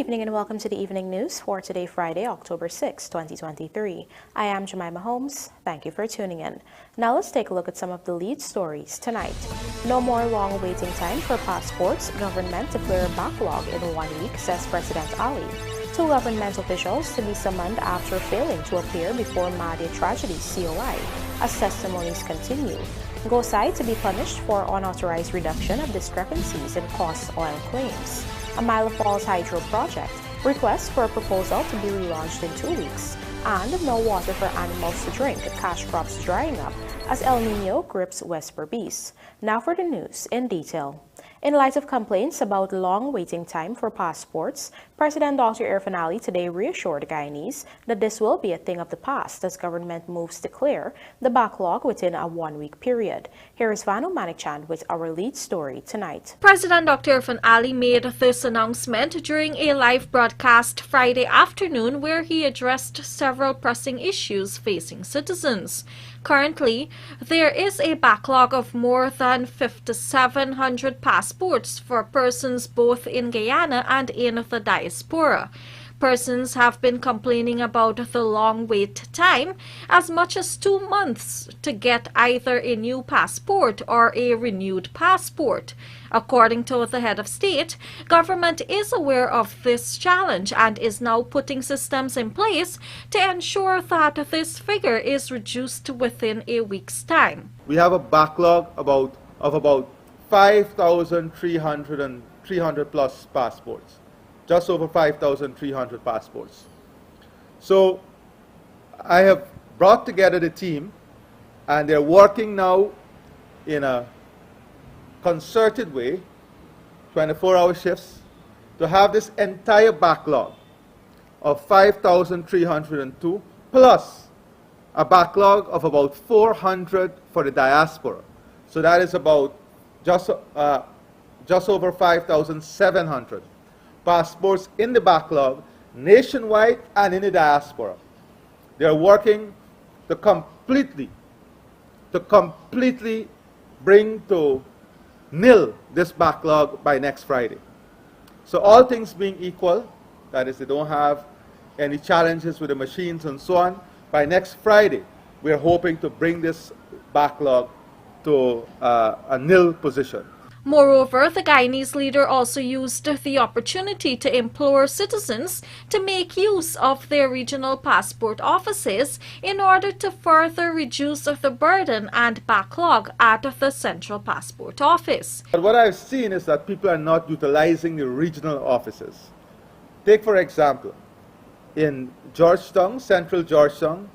evening and welcome to the evening news for today, Friday, October 6, 2023. I am Jemima Holmes. Thank you for tuning in. Now let's take a look at some of the lead stories tonight. No more long waiting time for passports. Government to clear a backlog in 1 week, says President Ali. 2 government officials to be summoned after failing to appear before Mahdia tragedy COI as testimonies continue. GOSSAI to be punished for unauthorized reduction of discrepancies in cost oil claims. AMAILA Falls Hydro Project requests for a proposal to be relaunched in 2 weeks, and no water for animals to drink, cash crops drying up as El Nino grips West Berbice. Now for the news in detail. In light of complaints about long waiting time for passports, President Dr. Irfaan Ali today reassured the Guyanese that this will be a thing of the past as government moves to clear the backlog within a 1-week period. Here is Vanu Manikchand with our lead story tonight. President Dr. Irfaan Ali made this announcement during a live broadcast Friday afternoon where he addressed several pressing issues facing citizens. Currently, there is a backlog of more than 5,700 passports for persons both in Guyana and in the diaspora. Persons have been complaining about the long wait time, as much as 2 months to get either a new passport or a renewed passport. According to the head of state, government is aware of this challenge and is now putting systems in place to ensure that this figure is reduced within a week's time. We have a backlog of about 5,300 plus passports. Just over 5,300 passports. So I have brought together the team, and they're working now in a concerted way, 24-hour shifts, to have this entire backlog of 5,302 plus a backlog of about 400 for the diaspora. So that is about just over 5,700 passports in the backlog, nationwide and in the diaspora. They are working to completely bring to nil this backlog by next Friday. So all things being equal, that is, they don't have any challenges with the machines and so on, by next Friday, we are hoping to bring this backlog to a nil position. Moreover, the Guyanese leader also used the opportunity to implore citizens to make use of their regional passport offices in order to further reduce the burden and backlog at the Central Passport Office. But what I've seen is that people are not utilizing the regional offices. Take, for example, in Georgetown, Central Georgetown,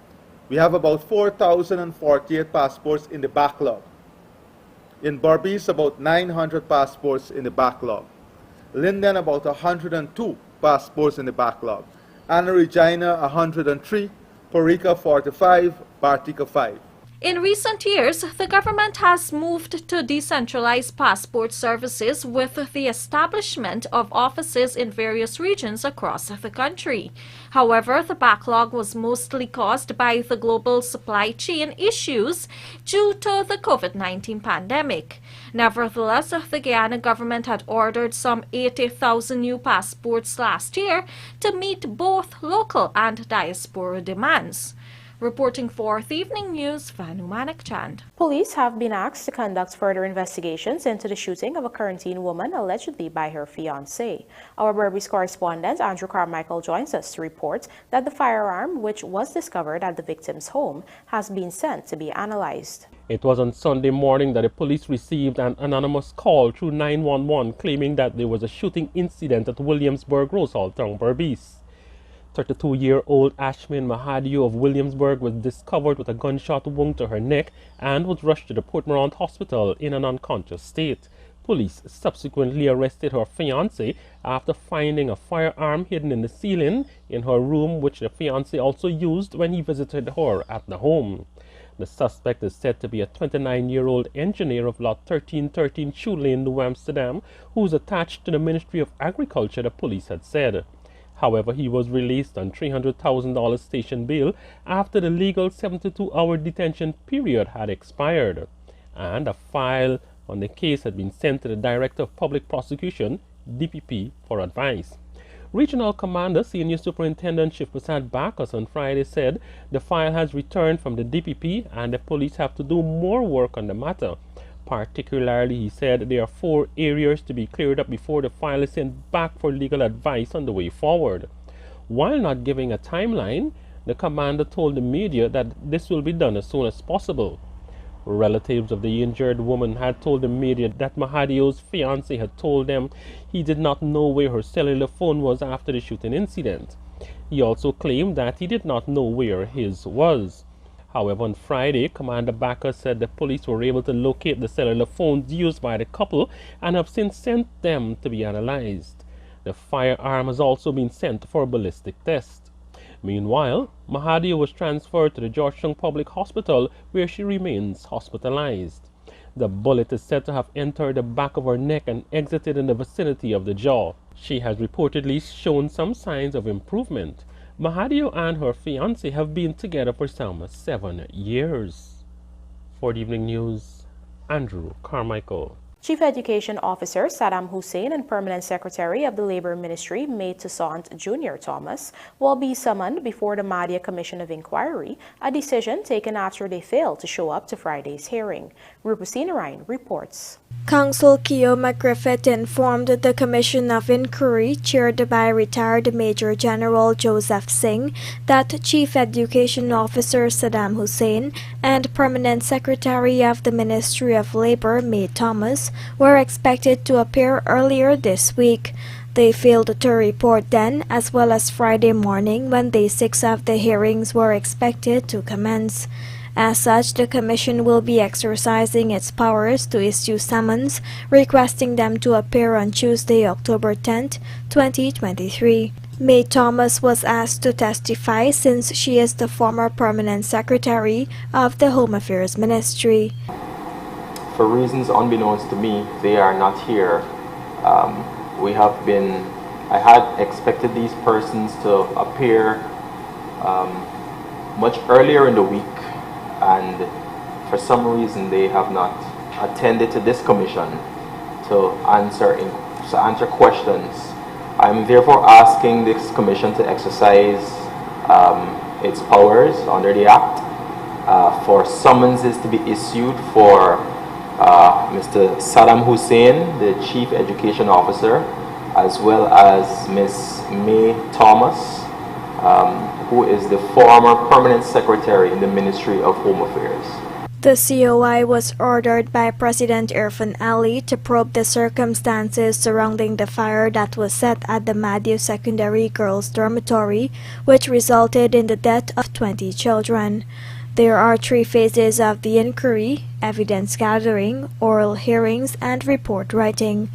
we have about 4,048 passports in the backlog. In Berbice, about 900 passports in the backlog. Linden, about 102 passports in the backlog. Anna Regina, 103. Porica, 45. Bartica, 5. In recent years, the government has moved to decentralize passport services with the establishment of offices in various regions across the country. However, the backlog was mostly caused by the global supply chain issues due to the COVID-19 pandemic. Nevertheless, the Guyana government had ordered some 80,000 new passports last year to meet both local and diaspora demands. Reporting for the Evening News, Vanu Manikchand. Police have been asked to conduct further investigations into the shooting of a quarantine woman allegedly by her fiancé. Our BERBICE correspondent Andrew Carmichael joins us to report that the firearm, which was discovered at the victim's home, has been sent to be analyzed. It was on Sunday morning that the police received an anonymous call through 911 claiming that there was a shooting incident at Williamsburg, Rosaltown, Berbice. 32-year-old Ashmin Mahdia of Williamsburg was discovered with a gunshot wound to her neck and was rushed to the Port Morant Hospital in an unconscious state. Police subsequently arrested her fiancé after finding a firearm hidden in the ceiling in her room, which the fiancé also used when he visited her at the home. The suspect is said to be a 29-year-old engineer of Lot 1313 Shoe Lane, New Amsterdam, who is attached to the Ministry of Agriculture, the police had said. However, he was released on $300,000 station bail after the legal 72-hour detention period had expired, and a file on the case had been sent to the Director of Public Prosecution, DPP, for advice. Regional Commander Senior Superintendent Chief Prasad Backus on Friday said the file has returned from the DPP and the police have to do more work on the matter. Particularly, he said there are 4 areas to be cleared up before the file is sent back for legal advice on the way forward. While not giving a timeline, the commander told the media that this will be done as soon as possible. Relatives of the injured woman had told the media that Mahdia's fiancé had told them he did not know where her cellular phone was after the shooting incident. He also claimed that he did not know where his was. However, on Friday, Commander Backus said the police were able to locate the cellular phones used by the couple and have since sent them to be analyzed. The firearm has also been sent for a ballistic test. Meanwhile, Mahdia was transferred to the Georgetown Public Hospital where she remains hospitalized. The bullet is said to have entered the back of her neck and exited in the vicinity of the jaw. She has reportedly shown some signs of improvement. Mahdia and her fiancé have been together for some 7 years. For the Evening News, Andrew Carmichael. Chief Education Officer Saddam Hussein and Permanent Secretary of the Labor Ministry, May Toussaint Jr. Thomas, will be summoned before the Mahdia Commission of Inquiry, a decision taken after they failed to show up to Friday's hearing. Rupasina Ryan reports. Counsel Keo McGriffith informed the Commission of Inquiry, chaired by retired Major General Joseph Singh, that Chief Education Officer Saddam Hussein and Permanent Secretary of the Ministry of Labor, May Thomas, were expected to appear earlier this week. They failed to report then, as well as Friday morning when day 6 of the hearings were expected to commence. As such, the Commission will be exercising its powers to issue summons, requesting them to appear on Tuesday, October 10, 2023. May Thomas was asked to testify since she is the former Permanent Secretary of the Home Affairs Ministry. For reasons unbeknownst to me, they are not here. I had expected these persons to appear much earlier in the week, and for some reason they have not attended to this commission to answer questions. I'm therefore asking this commission to exercise its powers under the Act for summonses to be issued for Mr. Saddam Hussein, the Chief Education Officer, as well as Ms. May Thomas, who is the former Permanent Secretary in the Ministry of Home Affairs. The COI was ordered by President Irfan Ali to probe the circumstances surrounding the fire that was set at the Mahdia Secondary Girls' Dormitory, which resulted in the death of 20 children. There are 3 phases of the inquiry: evidence gathering, oral hearings, and report writing.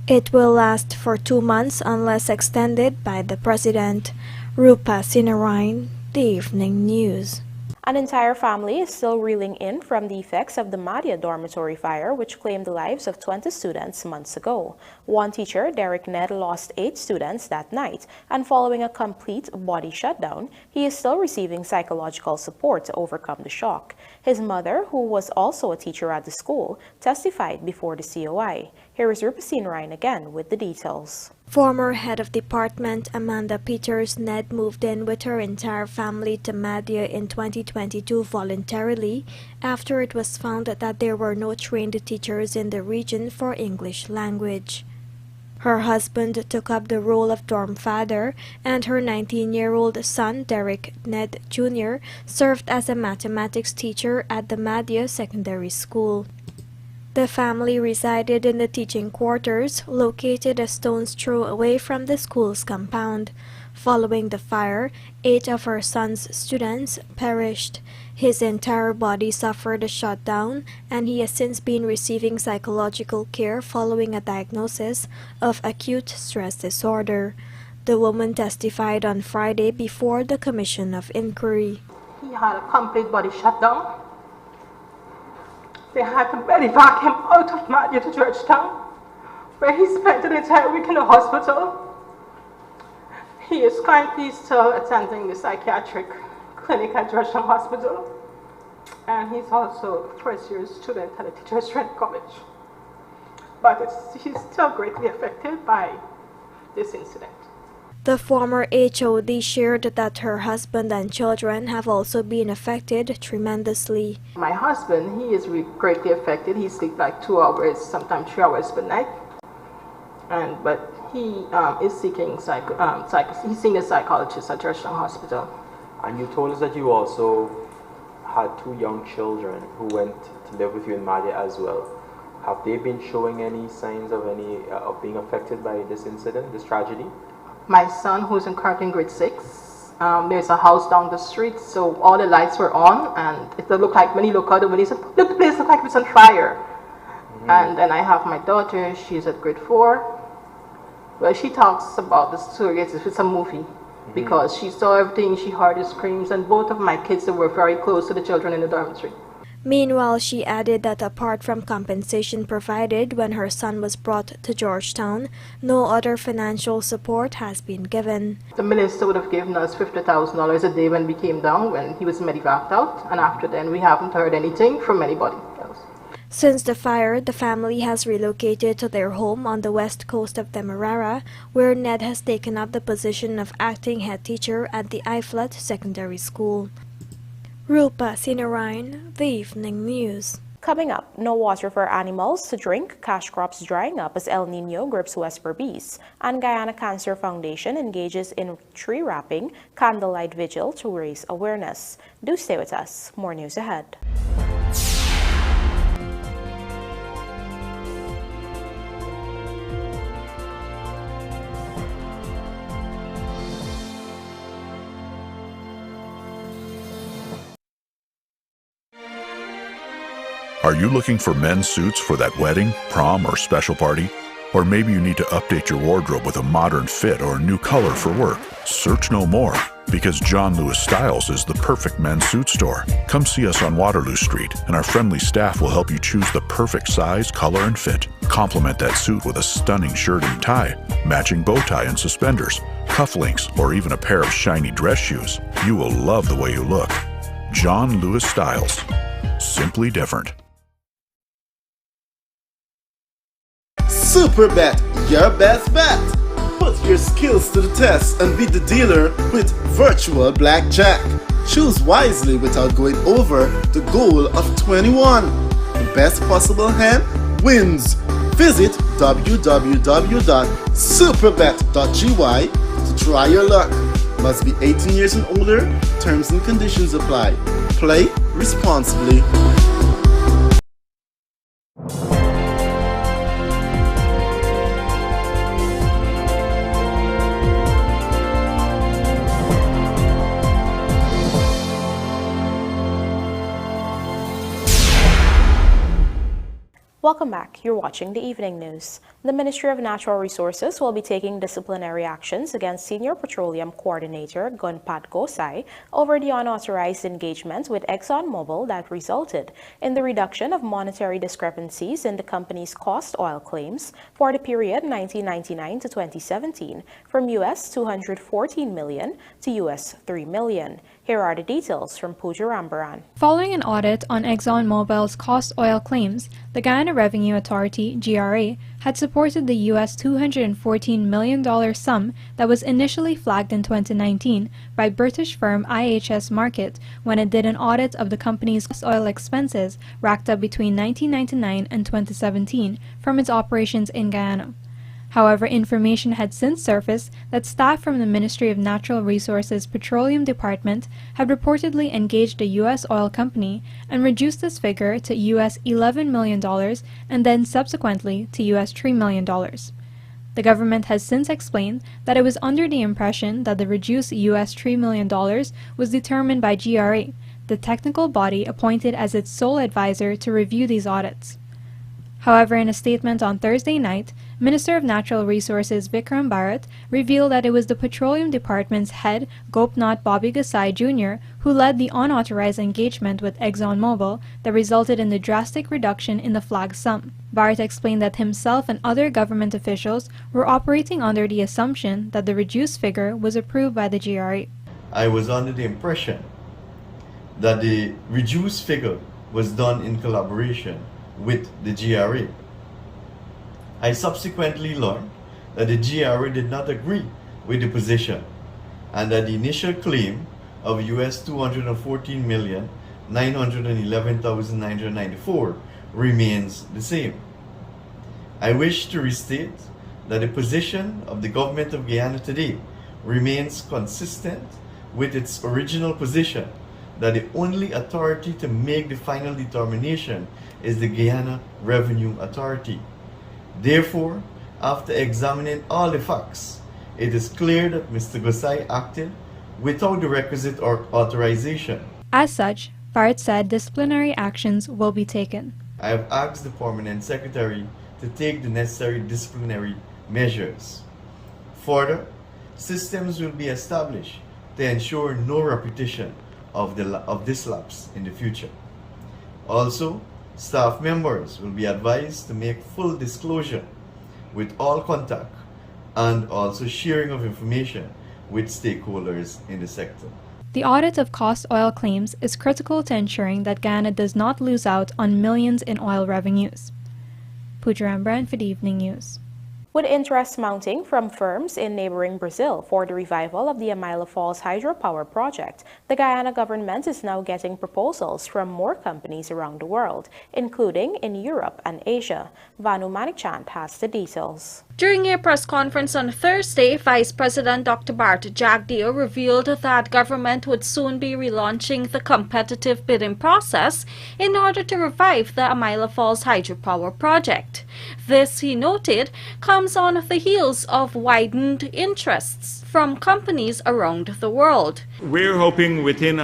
It will last for 2 months unless extended by the President. Rupa Sinarain, The Evening News. An entire family is still reeling in from the effects of the Mahdia dormitory fire, which claimed the lives of 20 students months ago. One teacher, Derek Ned, lost 8 students that night, and following a complete body shutdown, he is still receiving psychological support to overcome the shock. His mother, who was also a teacher at the school, testified before the COI. Here is Rupasina Ryan again with the details. Former head of department Amanda Peters Ned moved in with her entire family to Mahdia in 2022 voluntarily after it was found that there were no trained teachers in the region for English language. Her husband took up the role of dorm father, and her 19-year-old son, Derek Ned Jr., served as a mathematics teacher at the Mahdia Secondary School. The family resided in the teaching quarters, located a stone's throw away from the school's compound. Following the fire, 8 of her son's students perished. His entire body suffered a shutdown, and he has since been receiving psychological care following a diagnosis of acute stress disorder. The woman testified on Friday before the Commission of Inquiry. He had a complete body shutdown. They had to evac him out of Mahdia to Georgetown, where he spent an entire week in the hospital. He is currently still attending the psychiatric clinic at Georgetown Hospital, and he's also a first-year student at the Teachers Training College. But he's still greatly affected by this incident. The former HOD shared that her husband and children have also been affected tremendously. My husband, he is greatly affected. He sleeps like 2 hours, sometimes 3 hours per night. But he is seeking he's seeing a psychologist at Georgetown Hospital. And you told us that you also had 2 young children who went to live with you in Mahdia as well. Have they been showing any signs of of being affected by this incident, this tragedy? My son, who's currently in grade 6, there's a house down the street, so all the lights were on, and it looked like when you look out the window, the place looked like it was on fire. And then I have my daughter, she's at grade 4. Well, she talks about the story as if it's a movie, because she saw everything, she heard the screams, and both of my kids were very close to the children in the dormitory. Meanwhile, she added that apart from compensation provided when her son was brought to Georgetown, no other financial support has been given. The minister would have given us $50,000 a day when we came down, when he was medevaced out, and after then we haven't heard anything from anybody else. Since the fire, the family has relocated to their home on the west coast of Demerara, where Ned has taken up the position of acting head teacher at the Iflat Secondary School. Rupa Sinarayan, The Evening News. Coming up, no water for animals to drink, cash crops drying up as El Nino grips West BERBICE, and Guyana Cancer Foundation engages in tree wrapping candlelight vigil to raise awareness. Do stay with us. More news ahead. Are you looking for men's suits for that wedding, prom, or special party? Or maybe you need to update your wardrobe with a modern fit or a new color for work? Search no more, because John Lewis Styles is the perfect men's suit store. Come see us on Waterloo Street, and our friendly staff will help you choose the perfect size, color, and fit. Complement that suit with a stunning shirt and tie, matching bow tie and suspenders, cufflinks, or even a pair of shiny dress shoes. You will love the way you look. John Lewis Styles. Simply different. Superbet, your best bet. Put your skills to the test and beat the dealer with virtual blackjack. Choose wisely without going over the goal of 21. The best possible hand wins. Visit www.superbet.gy to try your luck. Must be 18 years and older. Terms and conditions apply. Play responsibly. Welcome back. You're watching the Evening News. The Ministry of Natural Resources will be taking disciplinary actions against Senior Petroleum Coordinator GOSSAI over the unauthorized engagement with ExxonMobil that resulted in the reduction of monetary discrepancies in the company's cost oil claims for the period 1999 to 2017 from US $214 million to US $3 million. Here are the details from Pooja Rambaran. Following an audit on ExxonMobil's cost oil claims, the Guyana Revenue Authority, GRA, had supported the US $214 million sum that was initially flagged in 2019 by British firm IHS Markit when it did an audit of the company's oil expenses racked up between 1999 and 2017 from its operations in Guyana. However, information had since surfaced that staff from the Ministry of Natural Resources Petroleum Department had reportedly engaged a U.S. oil company and reduced this figure to US $11 million and then subsequently to US $3 million. The government has since explained that it was under the impression that the reduced US $3 million was determined by GRA, the technical body appointed as its sole advisor to review these audits. However, in a statement on Thursday night, Minister of Natural Resources Vikram Bharat revealed that it was the Petroleum Department's head, GOVT Bobby GOSSAI Jr., who led the unauthorized engagement with ExxonMobil that resulted in the drastic reduction in the flag sum. Bharat explained that himself and other government officials were operating under the assumption that the reduced figure was approved by the GRA. I was under the impression that the reduced figure was done in collaboration with the GRA. I subsequently learned that the GRA did not agree with the position, and that the initial claim of US $214,911,994 remains the same. I wish to restate that the position of the government of Guyana today remains consistent with its original position, that the only authority to make the final determination is the Guyana Revenue Authority. Therefore, after examining all the facts, it is clear that Mr. GOSSAI acted without the requisite authorization. As such, FART said disciplinary actions will be taken. I have asked the Permanent Secretary to take the necessary disciplinary measures. Further, systems will be established to ensure no repetition of this lapse in the future. Also, staff members will be advised to make full disclosure with all contact and also sharing of information with stakeholders in the sector. The audit of cost oil claims is critical to ensuring that Guyana does not lose out on millions in oil revenues. Pooja Rembrandt for the Evening News. With interest mounting from firms in neighboring Brazil for the revival of the AMAILA Falls hydropower project, the Guyana government is now getting proposals from more companies around the world, including in Europe and Asia. Vanu Manikchand has the details. During a press conference on Thursday, Vice President Dr. Bart Jagdeo revealed that government would soon be relaunching the competitive bidding process in order to revive the AMAILA Falls hydropower project. This, he noted, comes on the heels of widened interests from companies around the world. We're hoping within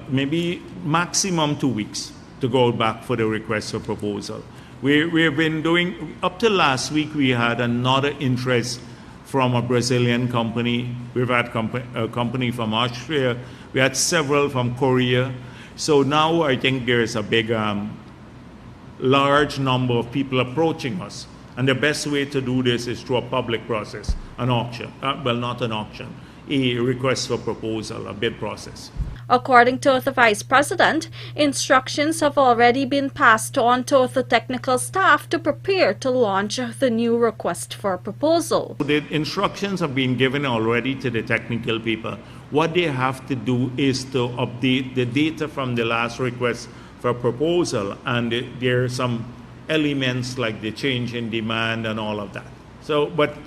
maybe maximum 2 weeks to go back for the request for proposal. We've been doing, up to last week, we had another interest from a Brazilian company. We've had a company from Austria. We had several from Korea. So now I think there's a big, large number of people approaching us. And the best way to do this is through a public process, an auction. Well, not an auction, a request for proposal, a bid process. According to the Vice President, instructions have already been passed on to the technical staff to prepare to launch the new request for proposal. The instructions have been given already to the technical people. What they have to do is to update the data from the last request for proposal, and there are some elements like the change in demand and all of that. So, but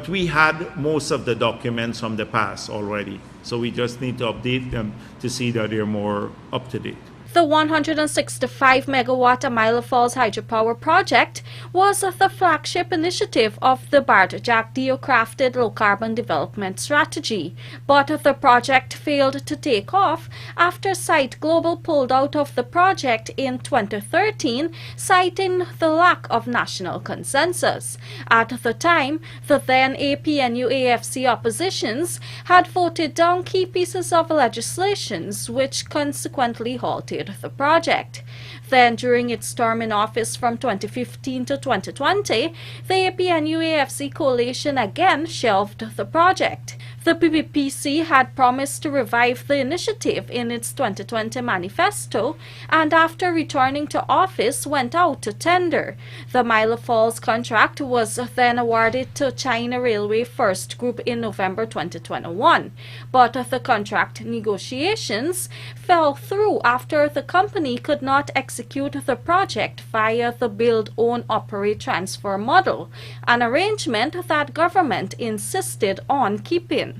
we had most of the documents from the past already, so we just need to update them to see that they're more up to date. The 165-megawatt AMAILA Falls hydropower project was the flagship initiative of the Bart Jagdeo-crafted low-carbon development strategy, but the project failed to take off after Site Global pulled out of the project in 2013, citing the lack of national consensus. At the time, the then APNU-AFC oppositions had voted down key pieces of legislation, which consequently halted the project. Then, during its term in office from 2015 to 2020, the APNU-AFC coalition again shelved the project. The PPPC had promised to revive the initiative in its 2020 manifesto, and after returning to office went out to tender. The AMAILA Falls contract was then awarded to China Railway First Group in November 2021, but the contract negotiations fell through after the company could not execute the project via the Build, Own, Operate, Transfer model, an arrangement that government insisted on keeping.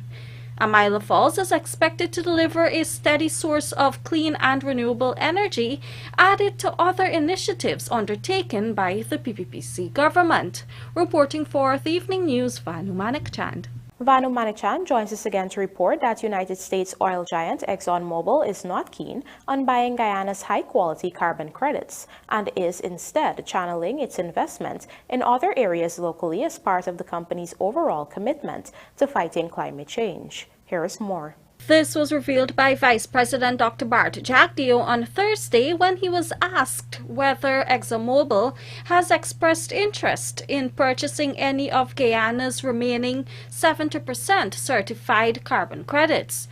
AMAILA Falls is expected to deliver a steady source of clean and renewable energy added to other initiatives undertaken by the PPPC government. Reporting for the Evening News, Vanu Manikchand. Vanu Manikchand joins us again to report that United States oil giant ExxonMobil is not keen on buying Guyana's high-quality carbon credits and is instead channeling its investment in other areas locally as part of the company's overall commitment to fighting climate change. Here is more. This was revealed by Vice President Dr. Bart Jagdeo on Thursday when he was asked whether ExxonMobil has expressed interest in purchasing any of Guyana's remaining 70% certified carbon credits.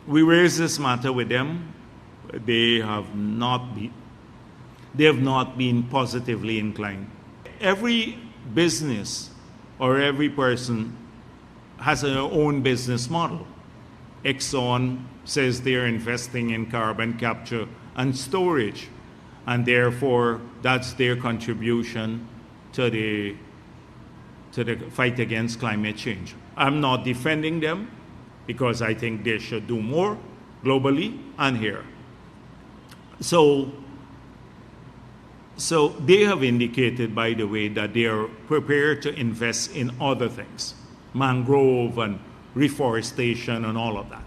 We raised this matter with them. They have not been positively inclined. Every business or every person has their own business model. Exxon says they're investing in carbon capture and storage, and therefore that's their contribution to the fight against climate change. I'm not defending them because I think they should do more globally and here. So they have indicated, by the way, that they are prepared to invest in other things, mangrove and reforestation and all of that.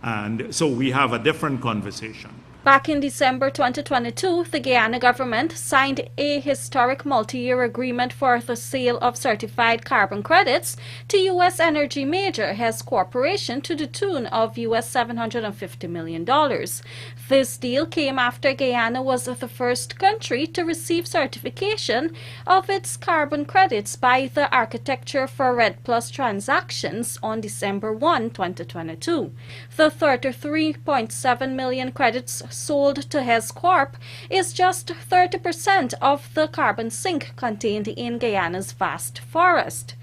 And so we have a different conversation. Back in December 2022, the Guyana government signed a historic multi-year agreement for the sale of certified carbon credits to U.S. energy major Hess Corporation to the tune of U.S. $750 million. This deal came after Guyana was the first country to receive certification of its carbon credits by the Architecture for RED Plus transactions on December 1, 2022. The 33.7 million credits sold to Hess Corp is just 30% of the carbon sink contained in Guyana's vast forest.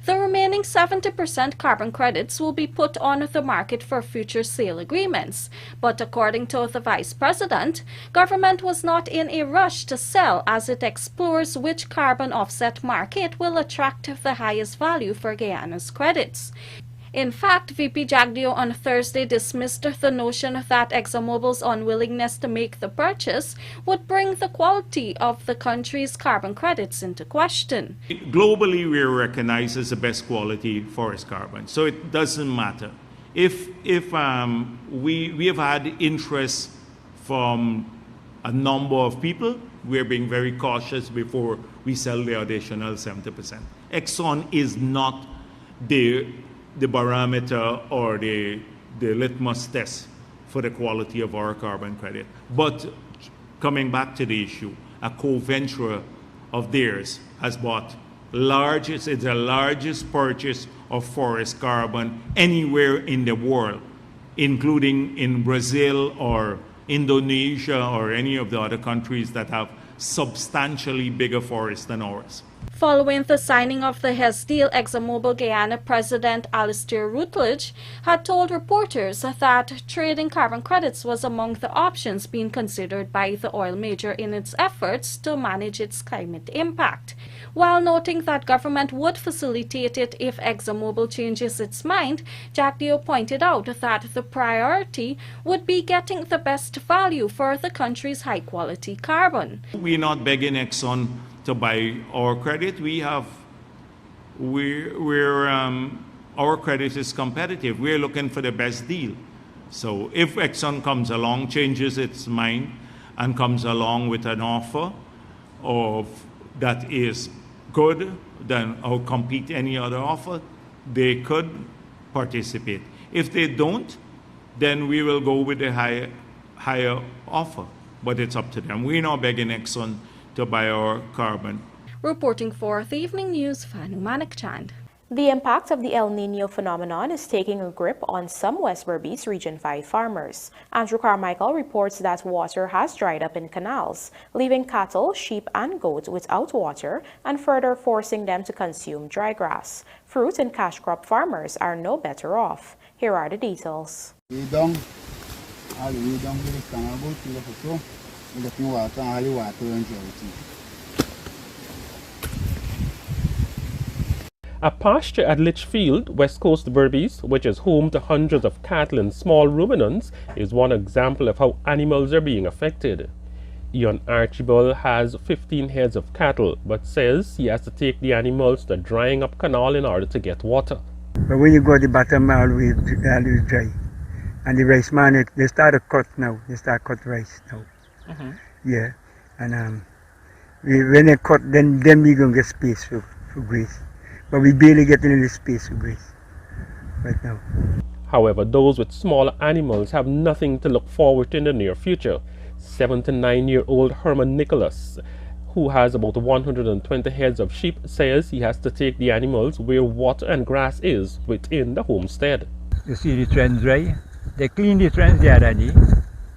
The remaining 70% carbon credits will be put on the market for future sale agreements, but according to the Vice President, government was not in a rush to sell as it explores which carbon offset market will attract the highest value for Guyana's credits. In fact, VP Jagdeo on Thursday dismissed the notion that ExxonMobil's unwillingness to make the purchase would bring the quality of the country's carbon credits into question. Globally, we are recognized as the best quality forest carbon, so it doesn't matter. If we have had interest from a number of people, we're being very cautious before we sell the additional 70%. Exxon is not the barometer or the litmus test for the quality of our carbon credit. But coming back to the issue, a co-venture of theirs has bought it's the largest purchase of forest carbon anywhere in the world, including in Brazil or Indonesia or any of the other countries that have substantially bigger forests than ours. Following the signing of the Hess deal, ExxonMobil Guyana President Alistair Rutledge had told reporters that trading carbon credits was among the options being considered by the oil major in its efforts to manage its climate impact. While noting that government would facilitate it if ExxonMobil changes its mind, Jagdeo pointed out that the priority would be getting the best value for the country's high-quality carbon. We're not begging Exxon to buy our credit. Our credit is competitive. We're looking for the best deal. So if Exxon comes along, changes its mind, and comes along with an offer that is good, then or compete any other offer, they could participate. If they don't, then we will go with the higher offer. But it's up to them. We're not begging Exxon to buy our carbon. Reporting for the Evening News, Fanu Manikchand. The impact of the El Nino phenomenon is taking a grip on some West Berbice Region 5 farmers. Andrew Carmichael reports that water has dried up in canals, leaving cattle, sheep, and goats without water and further forcing them to consume dry grass. Fruit and cash crop farmers are no better off. Here are the details. A pasture at Litchfield, West Coast Berbice, which is home to hundreds of cattle and small ruminants, is one example of how animals are being affected. Ian Archibald has 15 heads of cattle, but says he has to take the animals to drying up canal in order to get water. But when you go to the bottom, always dry. And the rice man, they start to cut now. They start cut rice now. Yeah, and when they cut, then we gonna get space for grace. But we barely get any space for grace right now. However, those with smaller animals have nothing to look forward to in the near future. 7 to 9-year-old Herman Nicholas, who has about 120 heads of sheep, says he has to take the animals where water and grass is within the homestead. You see the trench dry? They clean the trench the other day,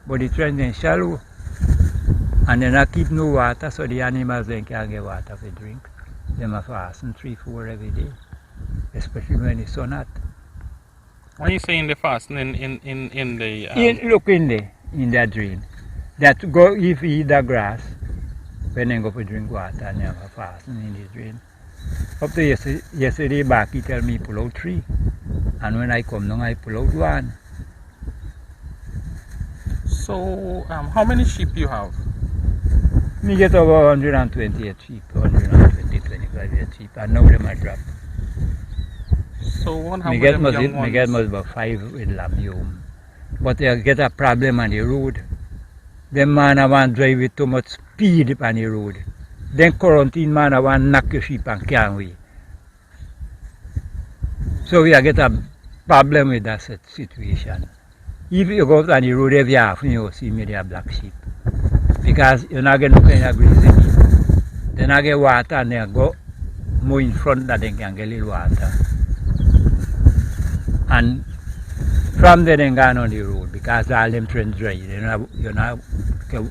but the trench is shallow. And then I keep no water, so the animals then can't get water to drink. They must fast 3-4 every day. especially when it's so hot. When you say in the fasting in the Look in that drain. That go if you eat the grass, when they go for drink water and have a fasting in the drain. Up to yesterday back, he tell me pull out 3, and when I come down, I pull out 1. So, how many sheep you have? Me get over 128 sheep, 25 sheep, and now them are dropped. So what happened Me get must about 5 with lamb, but they get a problem on the road. Them man I want drive with too much speed on the road. Then quarantine man I want knock your sheep and can't we. So we get a problem with that situation. If you go out on the road every half, you see me there black sheep. Because you're not getting no kind of grazing meat. Then I get water and they go more in front that they can get little water. And from there they go on the road because all them trains dry. You not get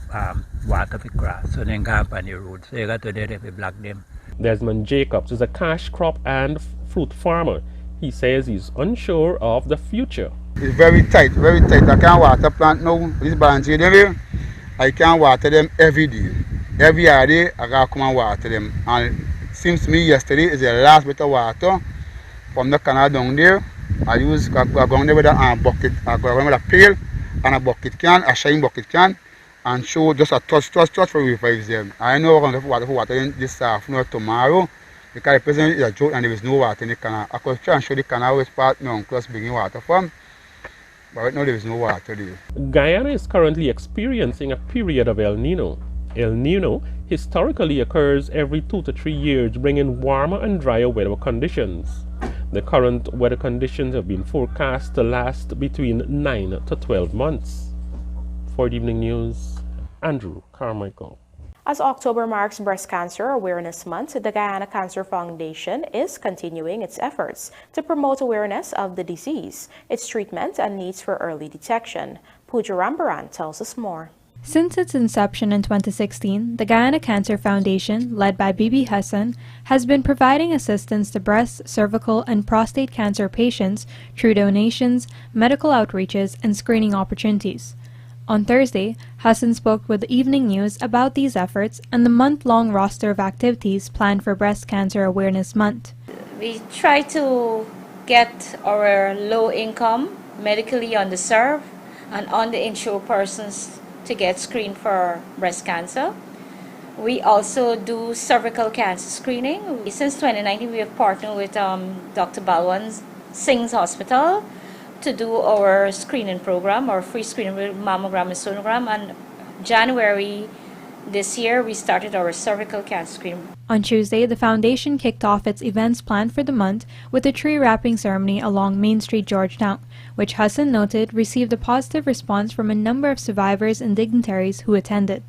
water for grass, so they go up on the road. So you got to there to block them. Desmond Jacobs is a cash crop and fruit farmer. He says he's unsure of the future. It's very tight, very tight. I can't water plant now. This branch here, I can't water them every day. Every day I gotta come and water them. And it seems to me yesterday is the last bit of water from the canal down there. I go down there with a bucket, I go around with a pail and a bucket can, a shine bucket can, and show just a touch for revive them. I know we're going to water them this afternoon or tomorrow because the president is a joke and there is no water in the canal. I could try and show the canal which part my uncle's bringing water from. But right now there is no water there. Guyana is currently experiencing a period of El Nino. El Nino historically occurs every 2 to 3 years, bringing warmer and drier weather conditions. The current weather conditions have been forecast to last between 9 to 12 months. For the Evening News, Andrew Carmichael. As October marks Breast Cancer Awareness Month, the Guyana Cancer Foundation is continuing its efforts to promote awareness of the disease, its treatment, and needs for early detection. Pooja Rambaran tells us more. Since its inception in 2016, the Guyana Cancer Foundation, led by Bibi Hassan, has been providing assistance to breast, cervical, and prostate cancer patients through donations, medical outreaches, and screening opportunities. On Thursday, Hassan spoke with the Evening News about these efforts and the month-long roster of activities planned for Breast Cancer Awareness Month. We try to get our low-income, medically underserved, and underinsured persons to get screened for breast cancer. We also do cervical cancer screening. Since 2019, we have partnered with Dr. Balwan Singh's hospital to do our screening program, our free screening with mammogram and sonogram. And January this year, we started our cervical cancer screening. On Tuesday, the foundation kicked off its events planned for the month with a tree wrapping ceremony along Main Street, Georgetown, which Hassan noted received a positive response from a number of survivors and dignitaries who attended.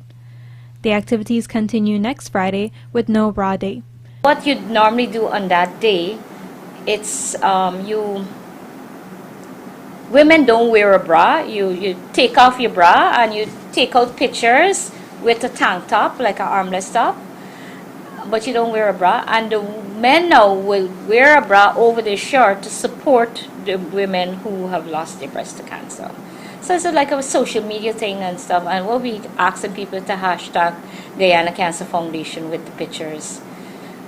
The activities continue next Friday with no bra day. What you'd normally do on that day, it's women don't wear a bra. You take off your bra and you take out pictures with a tank top, like an armless top, but you don't wear a bra. And the men now will wear a bra over their shirt to support the women who have lost their breast to cancer. So it's like a social media thing and stuff, and we'll be asking people to hashtag Guyana Cancer Foundation with the pictures.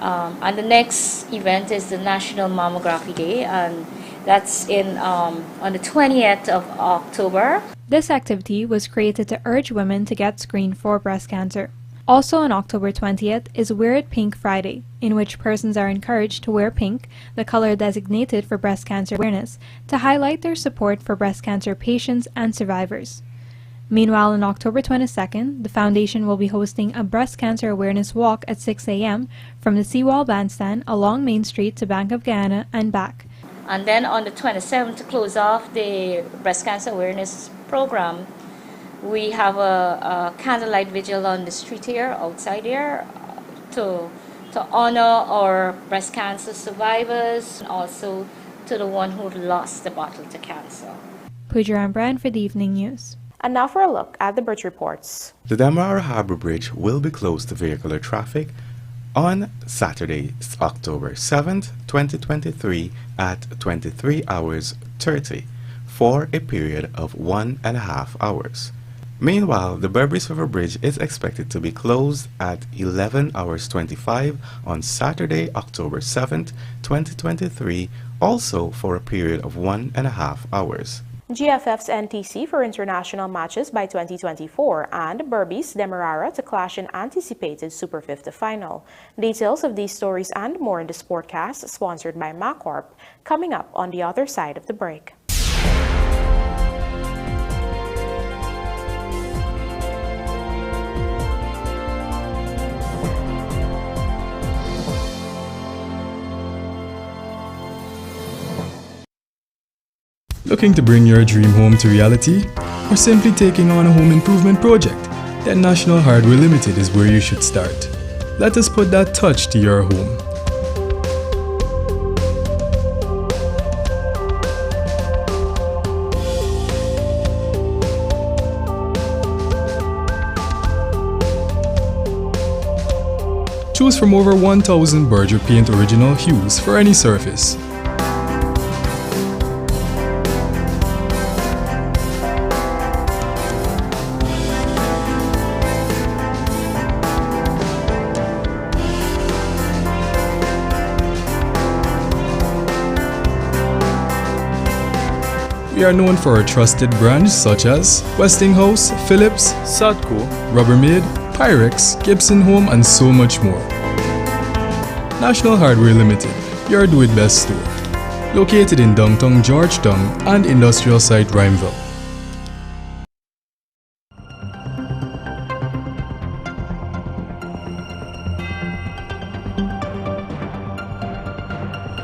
And the next event is the National Mammography Day, and that's on the 20th of October. This activity was created to urge women to get screened for breast cancer. Also on October 20th is Wear It Pink Friday, in which persons are encouraged to wear pink, the color designated for breast cancer awareness, to highlight their support for breast cancer patients and survivors. Meanwhile, on October 22nd, the foundation will be hosting a breast cancer awareness walk at 6 a.m. from the Seawall Bandstand along Main Street to Bank of Guyana and back. And then on the 27th, to close off the breast cancer awareness program, we have a candlelight vigil on the street here, outside here, to honor our breast cancer survivors, and also to the one who lost the battle to cancer. Pooja Rambaran for the Evening News. And now for a look at the bridge reports. The Damara Harbour Bridge will be closed to vehicular traffic on Saturday, October 7th, 2023 at 23 hours 30 for a period of 1.5 hours. Meanwhile, the BERBICE River Bridge is expected to be closed at 11 hours 25 on Saturday, October 7th, 2023, also for a period of 1.5 hours. GFF's NTC for international matches by 2024 and BERBICE Demerara to clash in anticipated Super 50 final. Details of these stories and more in the Sportcast, sponsored by MacCorp, coming up on the other side of the break. Looking to bring your dream home to reality? Or simply taking on a home improvement project? Then National Hardware Limited is where you should start. Let us put that touch to your home. Choose from over 1,000 Berger Paint original hues for any surface. We are known for our trusted brands such as Westinghouse, Philips, Sadco, Rubbermaid, Pyrex, Gibson Home, and so much more. National Hardware Limited, your do-it-best store. Located in downtown Georgetown and industrial site Rhymeville.